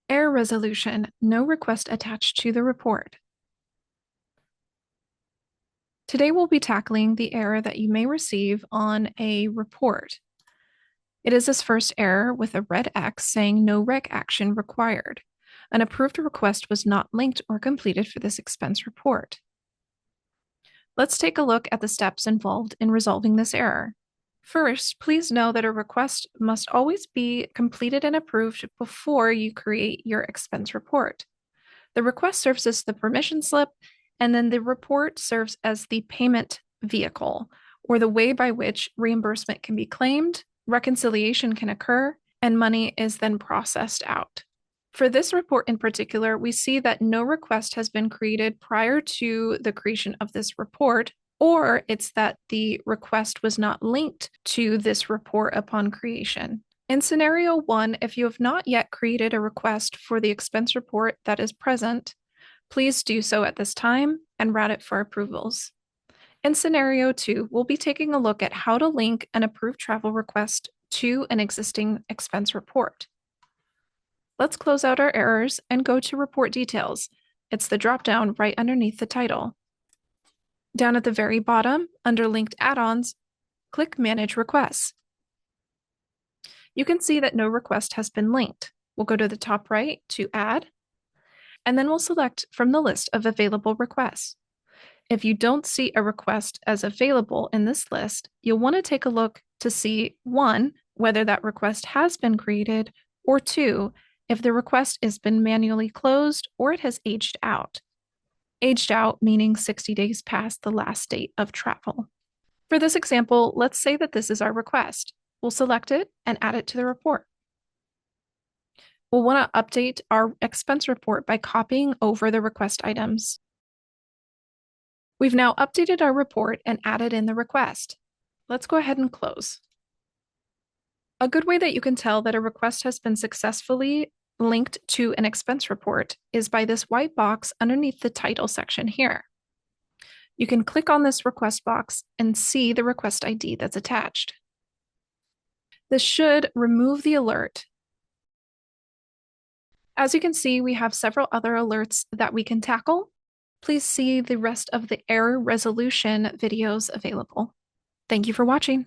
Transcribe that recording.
Error resolution, no request attached to the report. Today we'll be tackling the error that you may receive on a report. It is this first error with a red X saying no rec action required. An approved request was not linked or completed for this expense report. Let's take a look at the steps involved in resolving this error. First, please know that a request must always be completed and approved before you create your expense report. The request serves as the permission slip, and then the report serves as the payment vehicle, or the way by which reimbursement can be claimed, reconciliation can occur, and money is then processed out. For this report in particular, we see that no request has been created prior to the creation of this report, or it's that the request was not linked to this report upon creation. In scenario 1, if you have not yet created a request for the expense report that is present, please do so at this time and route it for approvals. In scenario 2, we'll be taking a look at how to link an approved travel request to an existing expense report. Let's close out our errors and go to report details. It's the drop-down right underneath the title. Down at the very bottom, under linked add-ons, click Manage Requests. You can see that no request has been linked. We'll go to the top right to Add, and then we'll select from the list of available requests. If you don't see a request as available in this list, you'll want to take a look to see, 1, whether that request has been created, or 2, if the request has been manually closed or it has aged out. Aged out meaning 60 days past the last date of travel. For this example, let's say that this is our request. We'll select it and add it to the report. We'll want to update our expense report by copying over the request items. We've now updated our report and added in the request. Let's go ahead and close. A good way that you can tell that a request has been successfully linked to an expense report is by this white box underneath the title section here. You can click on this request box and see the request ID that's attached. This should remove the alert. As you can see, we have several other alerts that we can tackle. Please see the rest of the error resolution videos available. Thank you for watching.